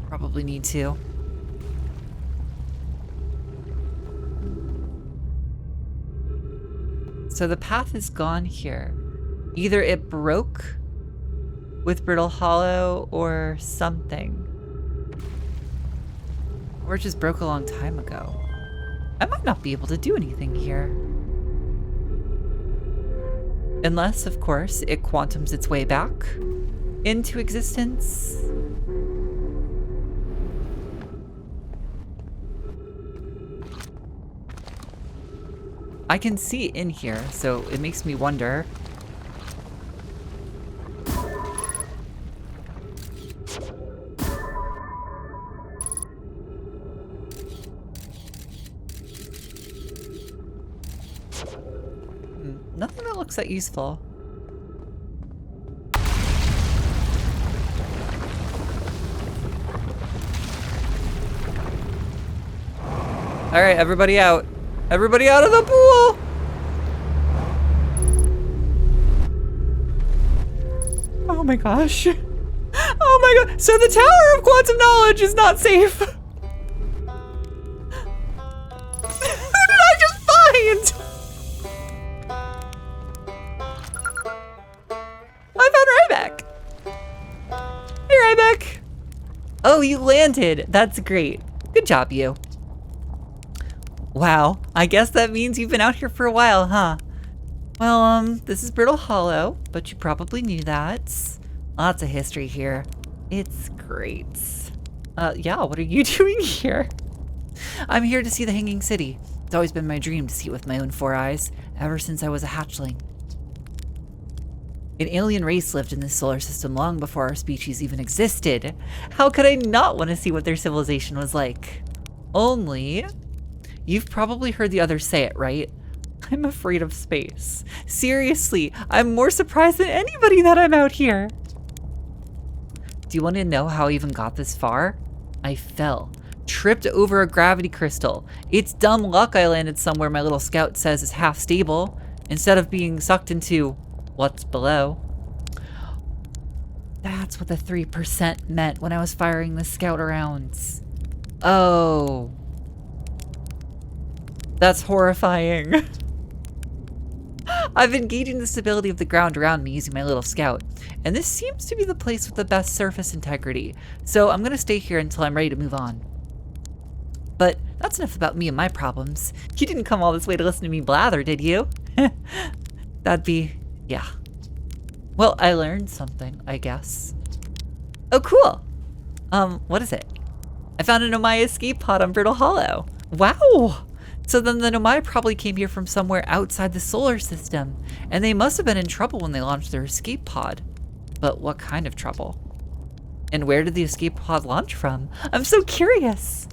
Probably need to. So the path is gone here. Either it broke with Brittle Hollow or something. Or it just broke a long time ago. I might not be able to do anything here. Unless, of course, it quantums its way back into existence. I can see in here, so it makes me wonder. Nothing that looks that useful. All right, everybody out. Everybody out of the pool! Oh my gosh. Oh my god. So the Tower of Quantum Knowledge is not safe. Who did I just find? I found Ryback. Hey, Ryback. Oh, you landed. That's great. Good job, you. Wow, I guess that means you've been out here for a while, huh? Well, this is Brittle Hollow, but you probably knew that. Lots of history here. It's great. Yeah, what are you doing here? I'm here to see the Hanging City. It's always been my dream to see it with my own 4 eyes, ever since I was a hatchling. An alien race lived in this solar system long before our species even existed. How could I not want to see what their civilization was like? Only... You've probably heard the others say it, right? I'm afraid of space. Seriously, I'm more surprised than anybody that I'm out here. Do you want to know how I even got this far? I fell. Tripped over a gravity crystal. It's dumb luck I landed somewhere my little scout says is half stable, instead of being sucked into what's below. That's what the 3% meant when I was firing the scout around. Oh. That's horrifying. I've been gauging the stability of the ground around me using my little scout, and this seems to be the place with the best surface integrity, so I'm gonna stay here until I'm ready to move on. But that's enough about me and my problems. You didn't come all this way to listen to me blather, did you? That'd be, yeah. Well, I learned something, I guess. Oh, cool. What is it? I found a Nomai escape pod on Brittle Hollow. Wow! So then the Nomai probably came here from somewhere outside the solar system, and they must have been in trouble when they launched their escape pod. But what kind of trouble? And where did the escape pod launch from? I'm so curious!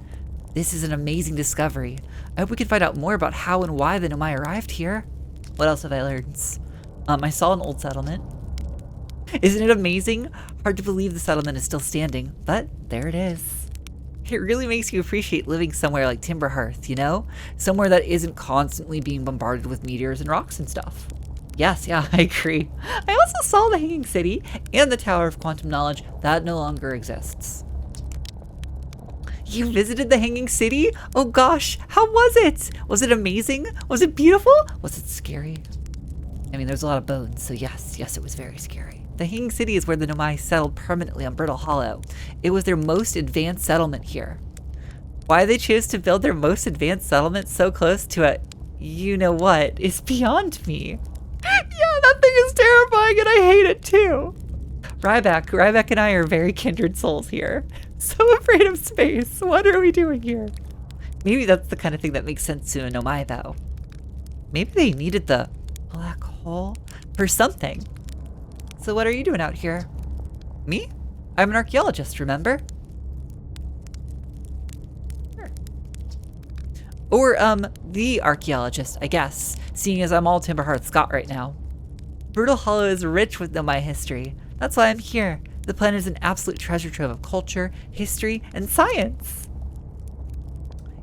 This is an amazing discovery. I hope we can find out more about how and why the Nomai arrived here. What else have I learned? I saw an old settlement. Isn't it amazing? Hard to believe the settlement is still standing, but there it is. It really makes you appreciate living somewhere like Timberhearth, you know? Somewhere that isn't constantly being bombarded with meteors and rocks and stuff. Yes, yeah, I agree. I also saw the Hanging City and the Tower of Quantum Knowledge. That no longer exists. You visited the Hanging City? Oh gosh, how was it? Was it amazing? Was it beautiful? Was it scary? I mean, there's a lot of bones, so yes, it was very scary. The Hanging City is where the Nomai settled permanently on Brittle Hollow. It was their most advanced settlement here. Why they chose to build their most advanced settlement so close to a you-know-what is beyond me. Yeah, that thing is terrifying and I hate it too. Ryback and I are very kindred souls here. So afraid of space. What are we doing here? Maybe that's the kind of thing that makes sense to a Nomai though. Maybe they needed the black hole for something. So what are you doing out here? Me? I'm an archaeologist, remember? Sure. Or, the archaeologist, I guess, seeing as I'm all Timberhearth Scott right now. Brittle Hollow is rich with Nomai history. That's why I'm here. The planet is an absolute treasure trove of culture, history, and science.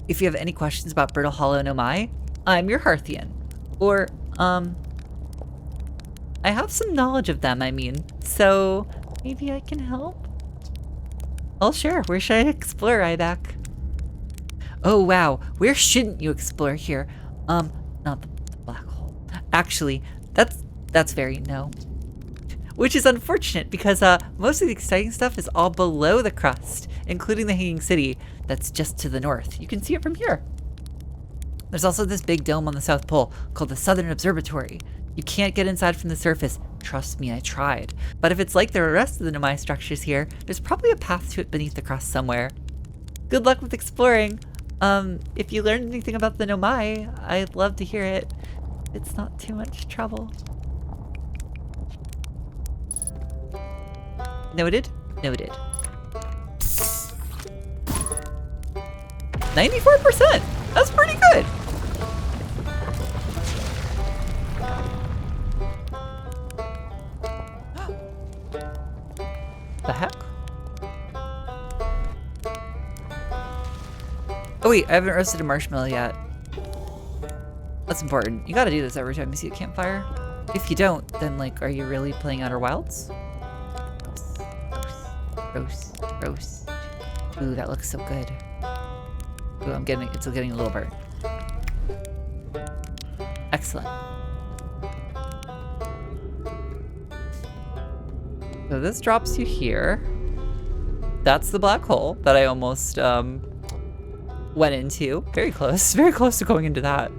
If you have any questions about Brittle Hollow Nomai, I'm your Hearthian. Or, I have some knowledge of them, I mean, so maybe I can help? Oh, sure. Where should I explore, Ryback? Oh, wow. Where shouldn't you explore here? Not the black hole. Actually, that's very no. Which is unfortunate because, most of the exciting stuff is all below the crust, including the Hanging City that's just to the north. You can see it from here. There's also this big dome on the South Pole called the Southern Observatory. You can't get inside from the surface. Trust me, I tried. But if it's like the rest of the Nomai structures here, there's probably a path to it beneath the crust somewhere. Good luck with exploring. If you learned anything about the Nomai, I'd love to hear it. It's not too much trouble. Noted. Noted. 94%! That's pretty good! The heck? Oh wait, I haven't roasted a marshmallow yet. That's important. You gotta do this every time you see a campfire. If you don't, then like, are you really playing Outer Wilds? Roast. Ooh, that looks so good. Ooh, it's getting a little burnt. Excellent. So this drops you here. That's the black hole that I almost went into. Very close to going into that.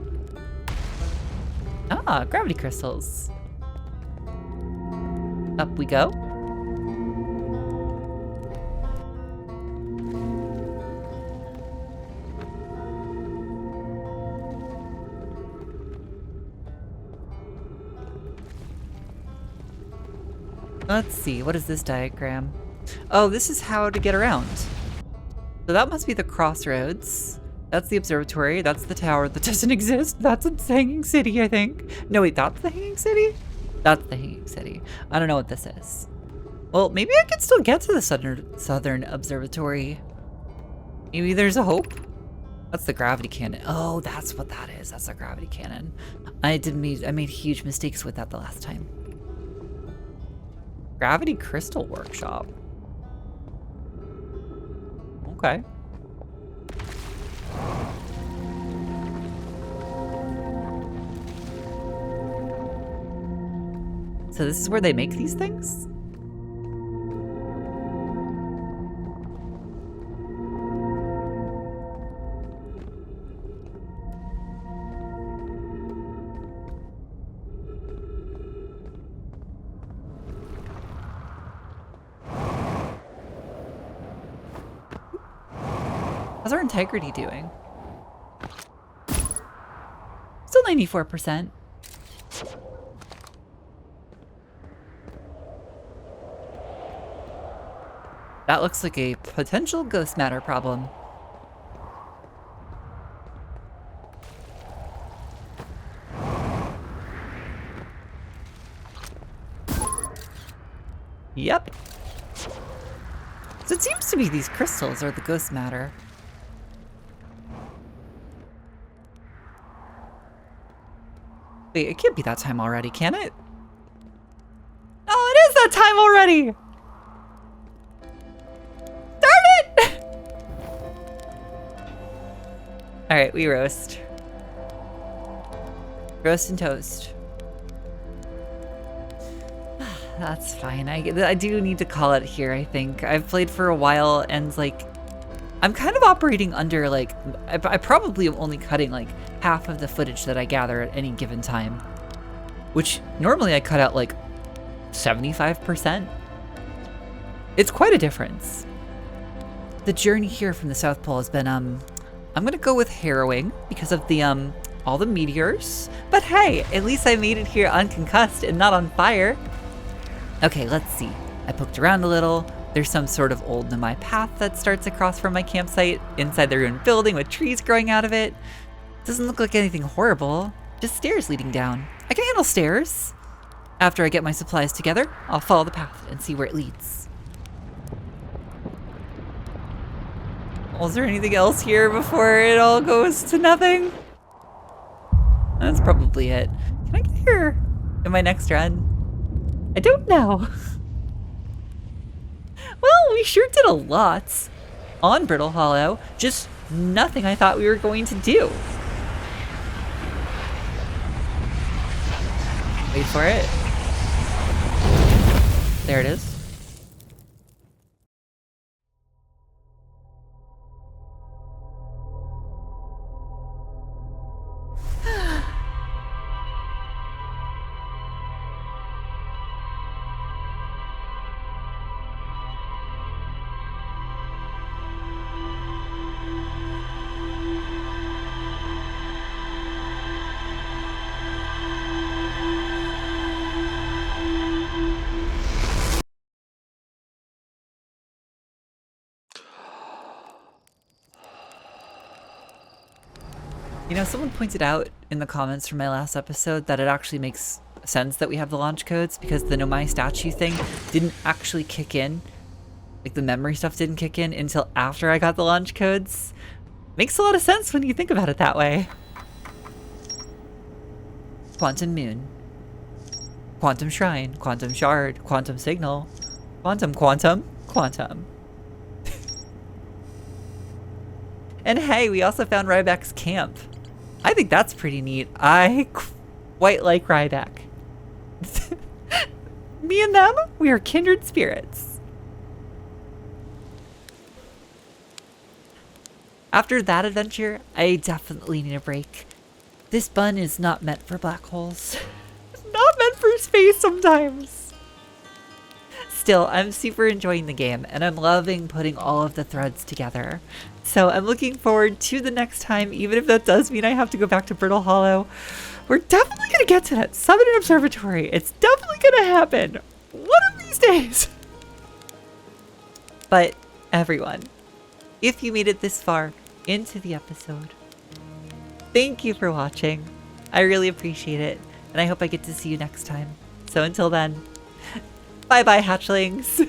Ah, gravity crystals. Up we go. Let's see, what is this diagram? Oh, this is how to get around. So that must be the crossroads. That's the observatory. That's the tower that doesn't exist. That's the Hanging City, I think. No, wait, that's the Hanging City? That's the Hanging City. I don't know what this is. Well, maybe I could still get to the Southern Observatory. Maybe there's a hope. That's the gravity cannon. Oh, that's what that is. That's a gravity cannon. I made huge mistakes with that the last time. Gravity Crystal Workshop. Okay. So this is where they make these things? How's our integrity doing? Still 94%. That looks like a potential ghost matter problem. Yep. So it seems to be these crystals are the ghost matter. Wait, it can't be that time already, can it? Oh, it is that time already! Darn it! Alright, we roast. Roast and toast. That's fine. I do need to call it here, I think. I've played for a while and, like, I'm kind of operating under, like, I probably am only cutting, like, half of the footage that I gather at any given time. Which, normally I cut out, like, 75%. It's quite a difference. The journey here from the South Pole has been, I'm gonna go with harrowing because of the, all the meteors. But hey, at least I made it here unconcussed and not on fire. Okay, let's see. I poked around a little. There's some sort of old Nomai path that starts across from my campsite inside the ruined building with trees growing out of it. Doesn't look like anything horrible, just stairs leading down. I can handle stairs. After I get my supplies together, I'll follow the path and see where it leads. Was there anything else here before it all goes to nothing? That's probably it. Can I get here in my next run? I don't know. Well, we sure did a lot on Brittle Hollow, just nothing I thought we were going to do. Wait for it. There it is. You know, someone pointed out in the comments from my last episode that it actually makes sense that we have the launch codes because the Nomai statue thing didn't actually kick in. Like, the memory stuff didn't kick in until after I got the launch codes. Makes a lot of sense when you think about it that way. Quantum Moon. Quantum Shrine. Quantum Shard. Quantum Signal. Quantum. Quantum. And hey, we also found Ryback's camp. I think that's pretty neat. I quite like Ryback. Me and them, we are kindred spirits. After that adventure, I definitely need a break. This bun is not meant for black holes. Not meant for space sometimes. Still, I'm super enjoying the game, and I'm loving putting all of the threads together. So I'm looking forward to the next time, even if that does mean I have to go back to Brittle Hollow. We're definitely going to get to that Southern Observatory. It's definitely going to happen one of these days. But everyone, if you made it this far into the episode, thank you for watching. I really appreciate it, and I hope I get to see you next time. So until then, bye-bye, hatchlings.